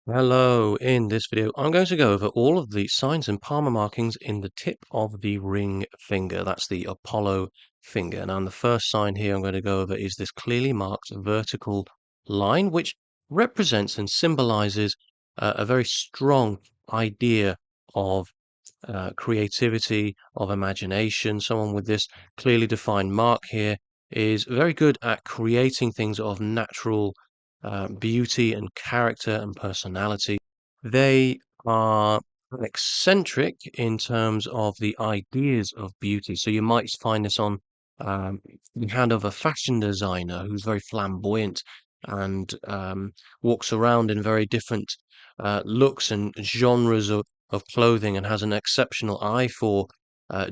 Hello, in this video, I'm going to go over all of the signs and palmar markings in the tip of the ring finger. That's the Apollo finger. Now, the first sign here I'm going to go over is this clearly marked vertical line, which represents and symbolizes a very strong idea of creativity, of imagination. Someone with this clearly defined mark here is very good at creating things of natural beauty and character and personality. They are eccentric in terms of the ideas of beauty. So you might find this on the hand of a fashion designer who's very flamboyant and walks around in very different looks and genres of clothing and has an exceptional eye for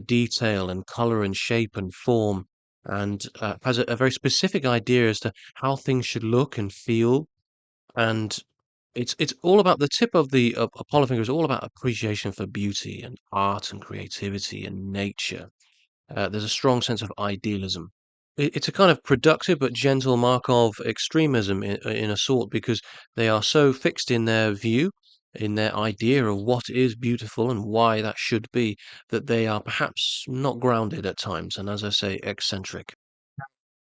detail and color and shape and form and has a very specific idea as to how things should look and feel. And it's all about the tip of the Apollo finger is all about appreciation for beauty and art and creativity and nature. There's a strong sense of idealism. It's a kind of productive but gentle mark of extremism in a sort because they are so fixed in their view, in their idea of what is beautiful and why that should be, that they are perhaps not grounded at times, and as I say, eccentric.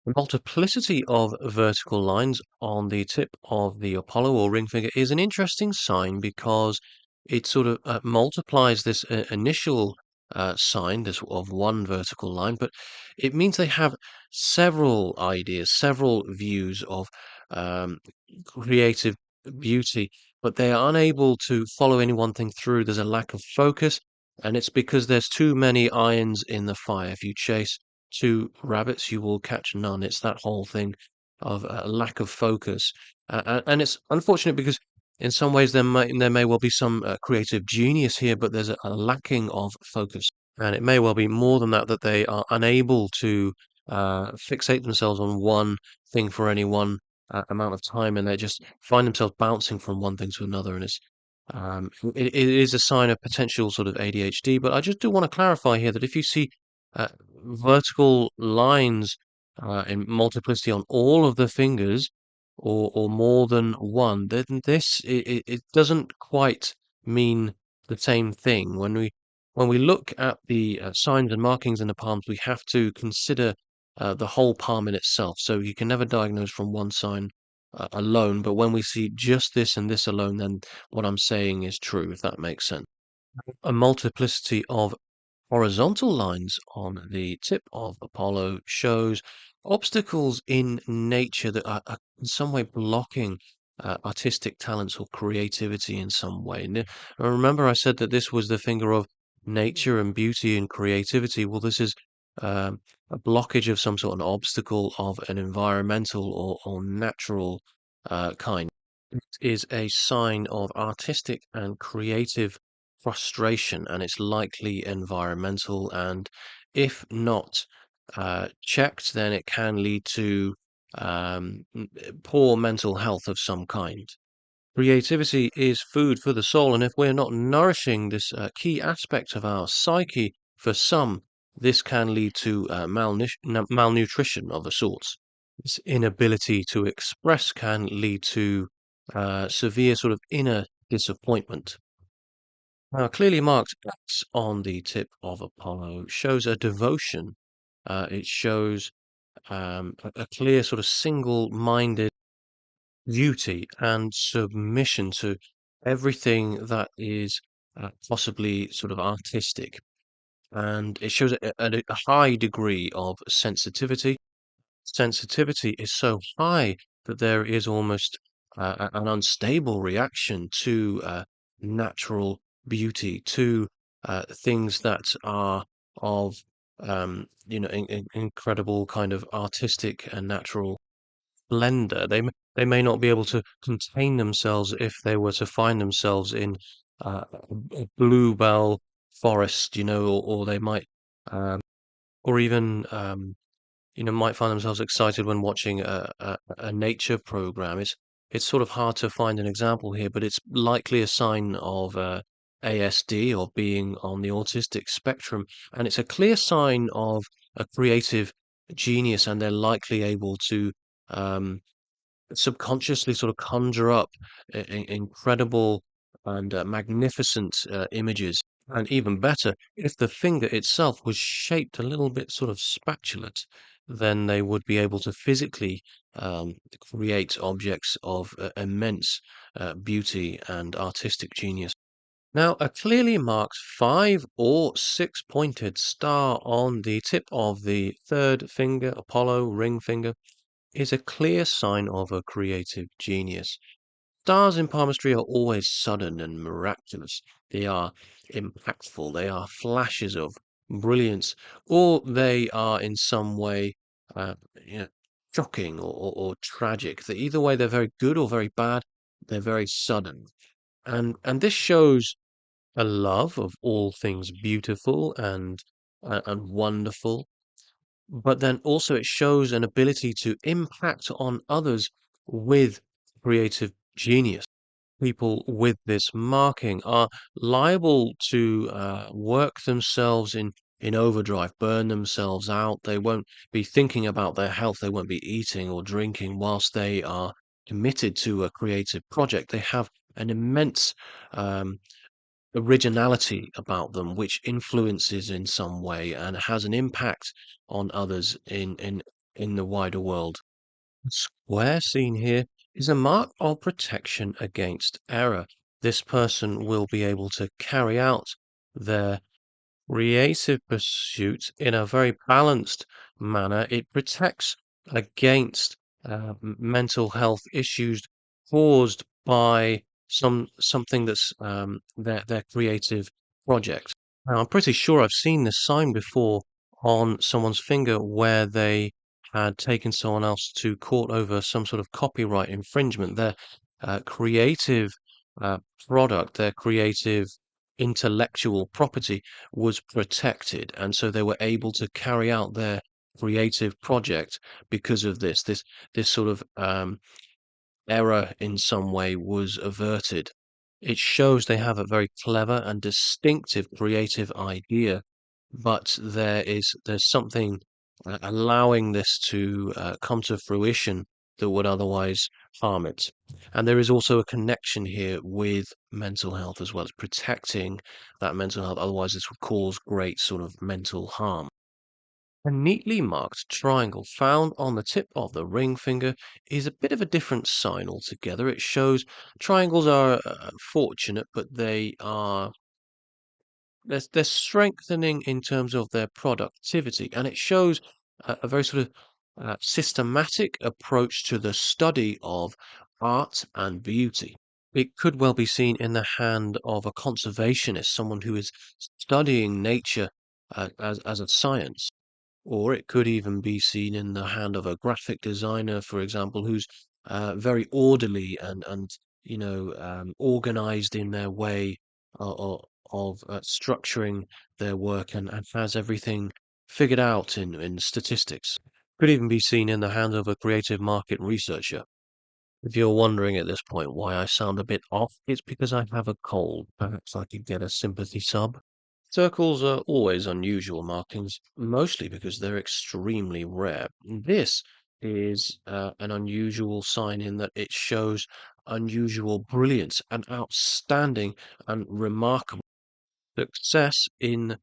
The multiplicity of vertical lines on the tip of the Apollo or ring finger is an interesting sign because it sort of multiplies this initial sign, this of one vertical line, but it means they have several ideas, several views of um, creative beauty, but they are unable to follow any one thing through. There's a lack of focus, and it's because there's too many irons in the fire. If you chase two rabbits, you will catch none. It's that whole thing of a lack of focus, and it's unfortunate because in some ways there may well be some creative genius here, but there's a lacking of focus, and it may well be more than that that they are unable to fixate themselves on one thing for any one amount of time, and they just find themselves bouncing from one thing to another, and it is a sign of potential sort of ADHD. But I just do want to clarify here that if you see uh, vertical lines in multiplicity on all of the fingers, or more than one, then it doesn't quite mean the same thing. When we look at the signs and markings in the palms, we have to consider the whole palm in itself. So you can never diagnose from one sign alone. But when we see just this and this alone, then what I'm saying is true, if that makes sense. A multiplicity of horizontal lines on the tip of Apollo shows obstacles in nature that are in some way blocking artistic talents or creativity in some way. Remember, I said that this was the finger of nature and beauty and creativity. Well, this is a blockage of some sort, an obstacle of an environmental or natural kind. It is a sign of artistic and creative frustration, and it's likely environmental. And if not checked, then it can lead to poor mental health of some kind. Creativity is food for the soul, and if we're not nourishing this key aspect of our psyche, for some, this can lead to malnutrition of a sort. This inability to express can lead to severe sort of inner disappointment. Now, clearly marked X on the tip of Apollo shows a devotion. It shows a clear sort of single-minded duty and submission to everything that is possibly sort of artistic. And it shows a high degree of sensitivity. Sensitivity is so high that there is almost an unstable reaction to natural beauty, to things that are of incredible kind of artistic and natural splendor. They may not be able to contain themselves if they were to find themselves in a bluebell forest, or they might, um, or even might find themselves excited when watching a nature program. It's sort of hard to find an example here, but it's likely a sign of ASD or being on the autistic spectrum, and it's a clear sign of a creative genius, and they're likely able to um, subconsciously sort of conjure up incredible and magnificent images. And even better, if the finger itself was shaped a little bit sort of spatulate, then they would be able to physically create objects of immense beauty and artistic genius. Now, a clearly marked 5 or 6 pointed star on the tip of the third finger, Apollo ring finger, is a clear sign of a creative genius. Stars in palmistry are always sudden and miraculous. They are impactful. They are flashes of brilliance, or they are in some way, you know, shocking or tragic. Either way, they're very good or very bad. They're very sudden, and this shows a love of all things beautiful and wonderful, but then also it shows an ability to impact on others with creative genius. People with this marking are liable to work themselves in overdrive, burn themselves out. They won't be thinking about their health. They won't be eating or drinking whilst they are committed to a creative project. They have an immense um, originality about them, which influences in some way and has an impact on others in the wider world. The square seen here is a mark of protection against error. This person will be able to carry out their creative pursuit in a very balanced manner. It protects against mental health issues caused by something that's their creative project. Now, I'm pretty sure I've seen this sign before on someone's finger where they had taken someone else to court over some sort of copyright infringement. Their creative uh, product, their creative intellectual property was protected, and so they were able to carry out their creative project because of this. This sort of error in some way was averted. It shows they have a very clever and distinctive creative idea, but there's something allowing this to come to fruition that would otherwise harm it. And there is also a connection here with mental health as well as protecting that mental health. Otherwise, this would cause great sort of mental harm. A neatly marked triangle found on the tip of the ring finger is a bit of a different sign altogether. It shows triangles are fortunate, but they're strengthening in terms of their productivity, and it shows a very sort of systematic approach to the study of art and beauty. It could well be seen in the hand of a conservationist, someone who is studying nature as a science. Or it could even be seen in the hand of a graphic designer, for example, who's very orderly and organized in their way of structuring their work and has everything figured out in statistics. Could even be seen in the hands of a creative market researcher. If you're wondering at this point why I sound a bit off, it's because I have a cold. Perhaps I could get a sympathy sub. Circles are always unusual markings, mostly because they're extremely rare. This is an unusual sign in that it shows unusual brilliance and outstanding and remarkable success in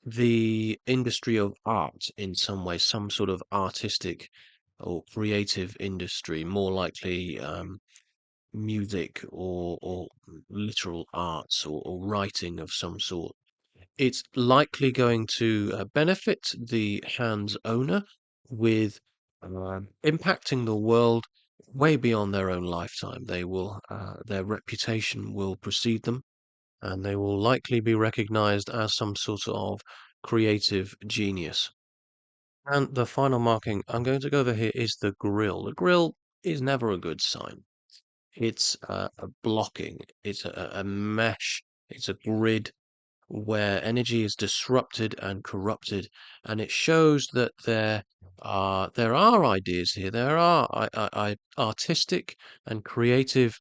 the industry of art in some way, some sort of artistic or creative industry, more likely music or literal arts or writing of some sort. It's likely going to benefit the hand's owner with impacting the world way beyond their own lifetime. Their reputation will precede them, and they will likely be recognized as some sort of creative genius. And the final marking I'm going to go over here is the grill. The grill is never a good sign. It's a blocking, it's a mesh, it's a grid where energy is disrupted and corrupted, and it shows that there are ideas here. There are artistic and creative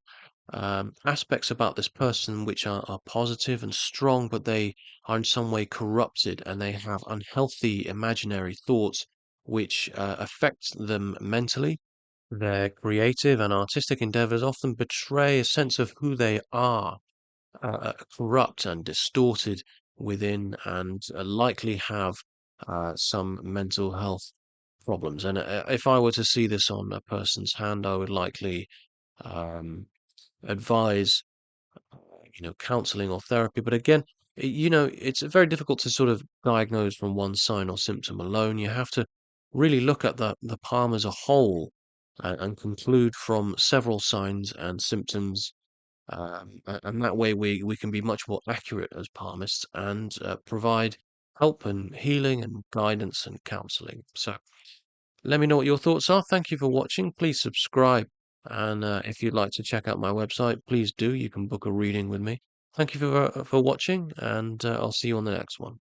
aspects about this person which are positive and strong, but they are in some way corrupted and they have unhealthy imaginary thoughts which affect them mentally. Their creative and artistic endeavors often betray a sense of who they are, corrupt and distorted within, and likely have some mental health problems. And if I were to see this on a person's hand, I would likely um, advise, counseling or therapy. But again, it's very difficult to sort of diagnose from one sign or symptom alone. You have to really look at the palm as a whole and conclude from several signs and symptoms. And that way we can be much more accurate as palmists and provide help and healing and guidance and counseling. So let me know what your thoughts are. Thank you for watching. Please subscribe. And if you'd like to check out my website, please do. You can book a reading with me. Thank you for watching, and I'll see you on the next one.